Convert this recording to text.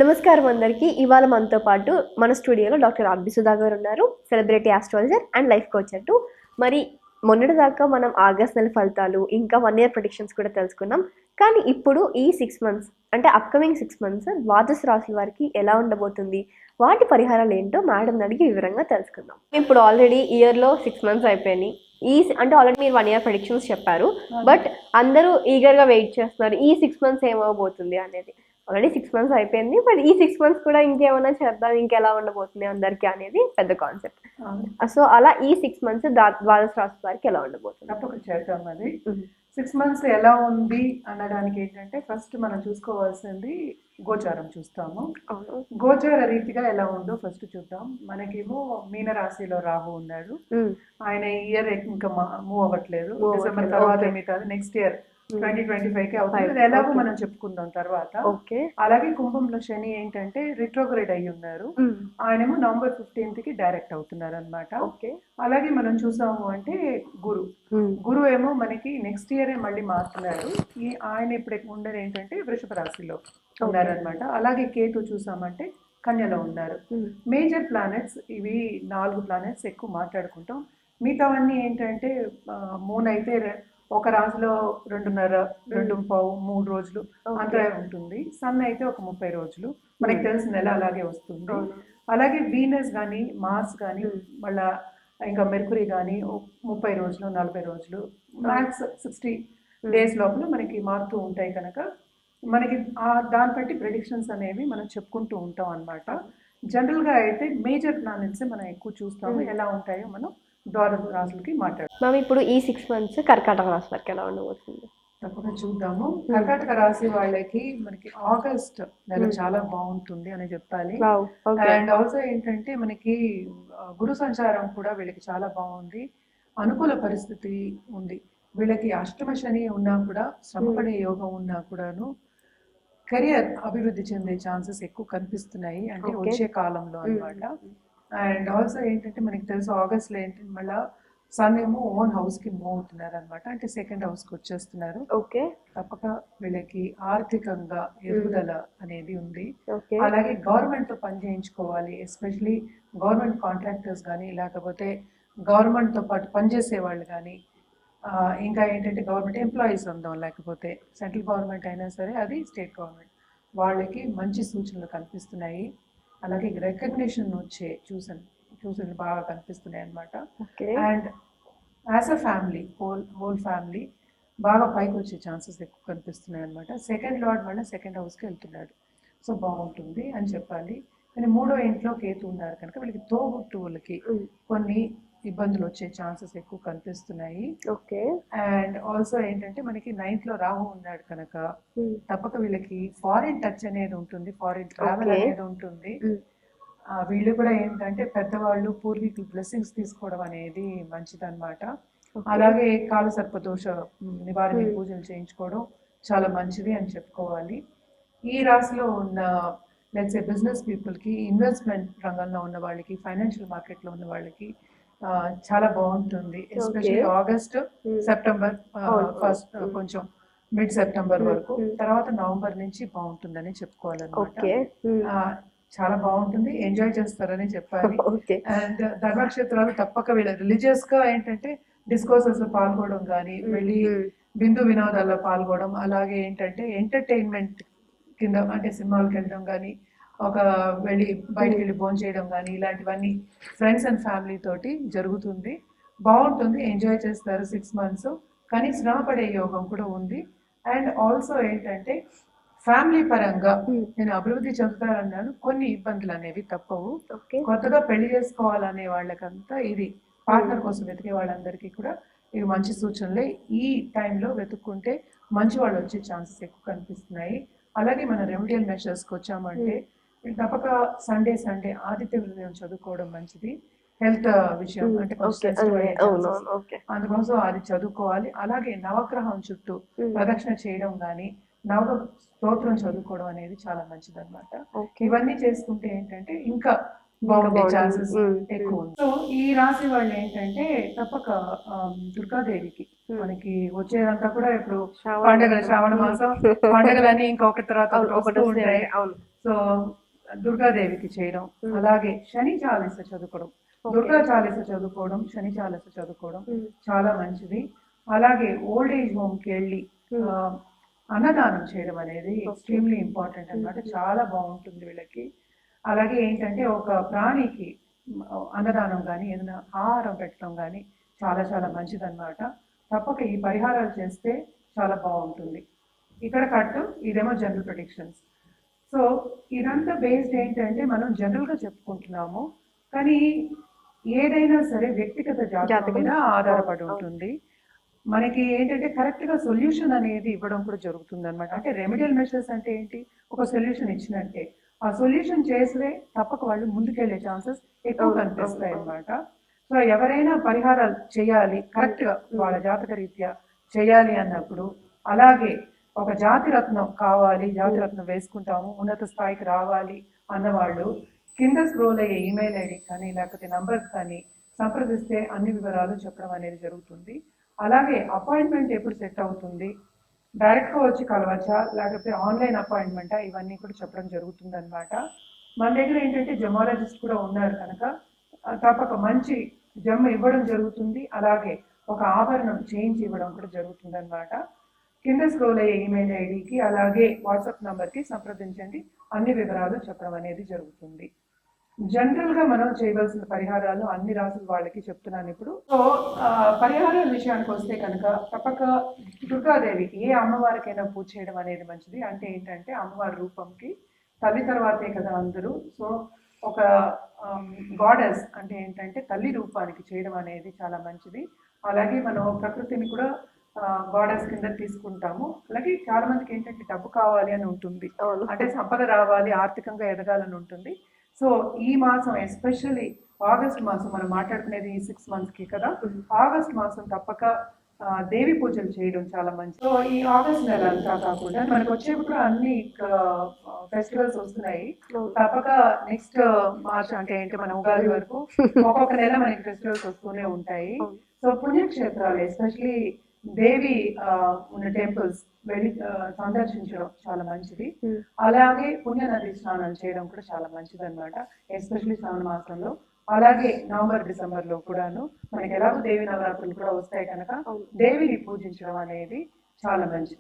నమస్కారం అందరికీ. ఇవాళ మనతో పాటు మన స్టూడియోలో డాక్టర్ ఆర్బి సుధా గారు ఉన్నారు, celebrity astrologer and life coach అంటూ. మరి మొన్నటి దాకా మనం ఆగస్ట్ నెల ఫలితాలు ఇంకా 1 year ప్రెడిక్షన్స్ కూడా తెలుసుకున్నాం. కానీ ఇప్పుడు ఈ 6 months అంటే అప్కమింగ్ 6 months ద్వాదశ రాశుల వారికి ఎలా ఉండబోతుంది, వాటి పరిహారాలు ఏంటో మేడం అడిగి వివరంగా తెలుసుకుందాం. ఇప్పుడు ఆల్రెడీ ఇయర్లో 6 months అయిపోయినాయి. అంటే ఆల్రెడీ మీరు 1 year ప్రెడిక్షన్స్ చెప్పారు, బట్ అందరూ ఈగర్గా వెయిట్ చేస్తున్నారు ఈ 6 months ఏమవబోతుంది అనేది. ఆల్రెడీ 6 months అయిపోయింది, బట్ ఈ 6 months కూడా ఇంకేమైనా చేద్దాం, ఇంకెలా ఉండబోతుంది అందరికీ అనేది పెద్ద కాన్సెప్ట్. సో అలా ఈ 6 months ద్వాదశ రాశి వారికి ఎలా ఉండబోతుంది? తప్పక చేద్దాం. అది 6 months ఎలా ఉంది అనడానికి ఏంటంటే ఫస్ట్ మనం చూసుకోవాల్సింది గోచారం చూస్తాము. గోచార రీతిగా ఎలా ఉందో ఫస్ట్ చూద్దాం. మనకేమో మీన రాశిలో రాహు ఉన్నాడు. ఆయన ఇయర్ ఇంకా మూవ్ అవ్వట్లేదు. డిసెంబర్ తర్వాత మిగతా నెక్స్ట్ ఇయర్ 2025 కి అవుతుంది. ఎలాగో మనం చెప్పుకుందాం తర్వాత. అలాగే కుంభంలో శని ఏంటంటే రిట్రోగ్రేడ్ అయ్యి ఉన్నారు. ఆయనేమో నవంబర్ 15th కి డైరెక్ట్ అవుతున్నారు అనమాట. అలాగే మనం చూసాము అంటే గురు ఏమో మనకి నెక్స్ట్ ఇయర్ మళ్ళీ మారుతున్నారు. ఆయన ఇప్పుడు ఉండేది ఏంటంటే వృషభ రాశిలో ఉన్నారనమాట. అలాగే కేతు చూసామంటే కన్యలో ఉన్నారు. మేజర్ ప్లానెట్స్ ఇవి 4 ప్లానెట్స్ ఎక్కువ మాట్లాడుకుంటాం. మిగతావన్నీ ఏంటంటే మూన్ అయితే ఒక రాశిలో 2.5, 2.5, 3 రోజులు అంతా ఉంటుంది. సన్ అయితే ఒక 30 రోజులు మనకి తెలిసిన నెల అలాగే వస్తుంది. అలాగే వీనస్ కానీ మార్స్ కానీ మళ్ళా ఇంకా మెర్కురీ కానీ 30 రోజులు 40 రోజులు మ్యాక్స్ 60 days లోపల మనకి మారుతూ ఉంటాయి. కనుక మనకి దాన్ని బట్టి ప్రెడిక్షన్స్ అనేవి మనం చెప్పుకుంటూ ఉంటాం అనమాట. జనరల్గా అయితే మేజర్ ప్లానెట్స్ మనం ఎక్కువ చూస్తాము. ఎలా ఉంటాయో మనం ద్వాదశ రాశులకి మాట్లాడుతాం. మ్యామ్ ఇప్పుడు ఈ 6 months కర్కాటక రాశి వారికి ఎలా ఉండబోతుంది? తప్పకుండా చూద్దాము. కర్కాటక రాశి వాళ్ళకి మనకి ఆగస్ట్ నెల చాలా బాగుంటుంది అని చెప్పాలి. అండ్ ఆల్సో ఏంటంటే మనకి గురు సంచారం కూడా వీళ్ళకి చాలా బాగుంది. అనుకూల పరిస్థితి ఉంది. వీళ్ళకి అష్టమ శని ఉన్నా కూడా, శ్రమపడే యోగం ఉన్నా కూడాను కెరియర్ అభివృద్ధి చెందే ఛాన్సెస్ ఎక్కువ కనిపిస్తున్నాయి అంటే వచ్చే కాలంలో అన్నమాట. అండ్ ఆల్సో ఏంటంటే మనకి తెలుసు ఆగస్ట్లో ఏంటంటే మళ్ళీ సన్ ఏమో ఓన్ హౌస్ కి మూవ్ అవుతున్నారు అనమాట. అంటే సెకండ్ హౌస్ కి వచ్చేస్తున్నారు. తప్పక వీళ్ళకి ఆర్థికంగా ఎదుగుదల అనేది ఉంది. అలాగే గవర్నమెంట్ తో పని చేయించుకోవాలి. ఎస్పెషలీ గవర్నమెంట్ కాంట్రాక్టర్స్ కానీ, లేకపోతే గవర్నమెంట్ తో పాటు పనిచేసే వాళ్ళు కానీ, ఇంకా ఏంటంటే గవర్నమెంట్ ఎంప్లాయీస్ ఉందాం, లేకపోతే సెంట్రల్ గవర్నమెంట్ అయినా సరే, అది స్టేట్ గవర్నమెంట్, వాళ్ళకి మంచి సూచనలు కనిపిస్తున్నాయి. అలాగే రికగ్నిషన్ వచ్చే సూచనలు బాగా కనిపిస్తున్నాయి అనమాట. And as a family whole family బాగా పైకి వచ్చే ఛాన్సెస్ ఎక్కువ కనిపిస్తున్నాయి అనమాట. సెకండ్ లార్డ్ వల్ల సెకండ్ హౌస్కి వెళ్తున్నాడు. సో బాగుంటుంది అని చెప్పాలి. కానీ 3వ ఇంట్లో కేతు ఉన్నారు కనుక వీళ్ళకి తోబుట్టువులకి కొన్ని ఇబ్బందులు వచ్చే ఛాన్సెస్ ఎక్కువ కనిపిస్తున్నాయి. అండ్ ఆల్సో ఏంటంటే మనకి 9th లో రాహు ఉన్నాడు కనుక తప్పక వీళ్ళకి ఫారిన్ టచ్ అనేది ఉంటుంది, ఫారిన్ ట్రావెల్ అనేది ఉంటుంది. వీళ్ళు కూడా ఏంటంటే పెద్దవాళ్ళు పూర్వీకులు బ్లెస్సింగ్స్ తీసుకోవడం అనేది మంచిదన్నమాట. అలాగే కాల సర్పదోష నివారణ పూజలు చేయించుకోవడం చాలా మంచిది అని చెప్పుకోవాలి. ఈ రాశిలో ఉన్న లెట్స్ ఏ బిజినెస్ పీపుల్కి, ఇన్వెస్ట్మెంట్ రంగంలో ఉన్న వాళ్ళకి, ఫైనాన్షియల్ మార్కెట్లో ఉన్న వాళ్ళకి చాలా బాగుంటుంది. ఎస్పెషల్లీ ఆగస్ట్, సెప్టెంబర్ ఫస్ట్ కొంచెం మిడ్ సెప్టెంబర్ వరకు, తర్వాత నవంబర్ నుంచి బాగుంటుందని చెప్పుకోవాలన్నమాట. చాలా బాగుంటుంది, ఎంజాయ్ చేస్తారని చెప్పాలి. అండ్ ధర్మక్షేత్రాలు తప్పక వీళ్ళ రిలీజియస్ గా ఏంటంటే డిస్కోర్సెస్ లో పాల్గొనడం కానీ, వెళ్ళి బిందు వినోదాల్లో పాల్గొనడం, అలాగే ఏంటంటే ఎంటర్టైన్మెంట్ కింద అంటే సినిమాలకు వెళ్ళడం కానీ, ఒక వెళ్ళి బయటికి వెళ్ళి భోజనం చేయడం కానీ, ఇలాంటివన్నీ ఫ్రెండ్స్ అండ్ ఫ్యామిలీ తోటి జరుగుతుంది. బాగుంటుంది, ఎంజాయ్ చేస్తారు 6 months. కానీ శ్రమ పడే యోగం కూడా ఉంది. అండ్ ఆల్సో ఏంటంటే ఫ్యామిలీ పరంగా నేను అభివృద్ధి చెందుతానన్నాను, కొన్ని ఇబ్బందులు అనేవి తప్పవు. కొత్తగా పెళ్లి చేసుకోవాలనే వాళ్ళకంతా ఇది పార్ట్నర్ కోసం వెతికే వాళ్ళందరికీ కూడా ఇవి మంచి సూచనలే. ఈ టైంలో వెతుక్కుంటే మంచి వాళ్ళు వచ్చే ఛాన్సెస్ ఎక్కువ కనిపిస్తున్నాయి. అలాగే మన రెమెడియల్ మెషర్స్కి వచ్చామంటే తప్పక సండే ఆదిత్య హృదయం చదువుకోవడం మంచిది. హెల్త్ విషయం అంటే అందుకోసం అది చదువుకోవాలి. అలాగే నవగ్రహం చుట్టూ ప్రదక్షిణ చేయడం కానీ, నవ స్తోత్రం చదువుకోవడం అనేది చాలా మంచిది అనమాట. ఇవన్నీ చేసుకుంటే ఏంటంటే ఇంకా బాగుండే ఛాన్సెస్ ఎక్కువ ఉంది. సో ఈ రాశి వాళ్ళు ఏంటంటే తప్పక దుర్గాదేవికి మనకి వచ్చేదంతా కూడా ఇప్పుడు పండుగలు, శ్రావణ మాసం పండుగలని ఇంకొక తర్వాత ఒకటి ఉంటాయి. సో దుర్గాదేవికి చేయడం, అలాగే శని చాలీస చదువుకోవడం, దుర్గా చాలీస చదువుకోవడం, శని చాలీస చదువుకోవడం చాలా మంచిది. అలాగే ఓల్డ్ ఏజ్ హోమ్ కి వెళ్ళి అన్నదానం చేయడం అనేది ఎక్స్ట్రీమ్లీ ఇంపార్టెంట్ అన్నమాట. చాలా బాగుంటుంది వీళ్ళకి. అలాగే ఏంటంటే ఒక ప్రాణికి అన్నదానం కానీ ఏదైనా ఆహారం పెట్టడం కానీ చాలా చాలా మంచిది అన్నమాట. తప్పక ఈ పరిహారాలు చేస్తే చాలా బాగుంటుంది. ఇక్కడ కట్టు, ఇదేమో జనరల్ ప్రెడిక్షన్స్. సో ఇదంతా బేస్డ్ ఏంటంటే మనం జనరల్గా చెప్పుకుంటున్నాము, కానీ ఏదైనా సరే వ్యక్తిగత జాతకం మీద ఆధారపడి ఉంటుంది. మనకి ఏంటంటే కరెక్ట్గా సొల్యూషన్ అనేది ఇవ్వడం కూడా జరుగుతుంది అనమాట. అంటే రెమెడియల్ మెషర్స్ అంటే ఏంటి, ఒక సొల్యూషన్ ఇచ్చినట్టే ఆ సొల్యూషన్ చేస్తే తప్పక వాళ్ళు ముందుకెళ్లే ఛాన్సెస్ ఎక్కువ కనిపిస్తాయి అన్నమాట. సో ఎవరైనా పరిహారాలు చేయాలి కరెక్ట్గా వాళ్ళ జాతక రీత్యా చేయాలి అన్నప్పుడు, అలాగే ఒక జాతిరత్నం కావాలి, జాతిరత్నం వేసుకుంటాము, ఉన్నత స్థాయికి రావాలి అన్నవాళ్ళు కింద స్క్రోల్ అయ్యే ఈమెయిల్ ఐడి కానీ లేకపోతే నంబర్స్ కానీ సంప్రదిస్తే అన్ని వివరాలు చెప్పడం అనేది జరుగుతుంది. అలాగే అపాయింట్మెంట్ ఎప్పుడు సెట్ అవుతుంది, డైరెక్ట్గా వచ్చి కలవచ్చా లేకపోతే ఆన్లైన్ అపాయింట్మెంటా, ఇవన్నీ కూడా చెప్పడం జరుగుతుంది అనమాట. మన దగ్గర ఏంటంటే జమాలజిస్ట్ కూడా ఉన్నారు కనుక తప్పక మంచి జమ్మ ఇవ్వడం జరుగుతుంది. అలాగే ఒక ఆభరణం చేంజ్ ఇవ్వడం కూడా జరుగుతుంది అనమాట. కింద స్క్రోల్ అయ్యే ఈమెయిల్ ఐడికి అలాగే వాట్సాప్ నంబర్కి సంప్రదించండి, అన్ని వివరాలు చెప్పడం అనేది జరుగుతుంది. జనరల్గా మనం చేయవలసిన పరిహారాలు అన్ని రాసుల వాళ్ళకి చెప్తున్నాను ఇప్పుడు. సో పరిహారాల విషయానికి వస్తే కనుక తప్పక దుర్గాదేవికి ఏ అమ్మవారికైనా పూజ చేయడం అనేది మంచిది. అంటే ఏంటంటే అమ్మవారి రూపంకి తల్లి తర్వాతే కదా అందరూ. సో ఒక గాడెస్ అంటే ఏంటంటే తల్లి రూపానికి చేయడం అనేది చాలా మంచిది. అలాగే మనం ప్రకృతిని కూడా గాడెస్ కింద తీసుకుంటాము. అలాగే చాలా మందికి ఏంటంటే డబ్బు కావాలి అని ఉంటుంది, అంటే సంపద రావాలి, ఆర్థికంగా ఎదగాలని ఉంటుంది. సో ఈ మాసం ఎస్పెషల్లీ ఆగస్ట్ మాసం, మనం మాట్లాడుకునేది ఈ 6 monthsకి కదా, ఆగస్ట్ మాసం తప్పక దేవి పూజలు చేయడం చాలా మంచిది. సో ఈ ఆగస్ట్ నెల అంతా కాకుండా మనకు వచ్చేప్పుడు అన్ని ఫెస్టివల్స్ వస్తున్నాయి. తప్పక నెక్స్ట్ మార్చ్ అంటే ఏంటి మన ఉగాది వరకు ఒక్కొక్క నెల మనకి ఫెస్టివల్స్ వస్తూనే ఉంటాయి. సో పుణ్యక్షేత్రాలు ఎస్పెషలీ దేవి ఉన్న టెంపుల్స్ వెళ్ళి సందర్శించడం చాలా మంచిది. అలాగే పుణ్య నది స్నానాలు చేయడం కూడా చాలా మంచిది అనమాట, ఎస్పెషలీ శ్రావణ మాసంలో. అలాగే నవంబర్ డిసెంబర్ లో కూడాను మనకి ఎలాగో దేవి నవరాత్రులు కూడా వస్తాయి కనుక దేవిని పూజించడం అనేది చాలా మంచిది.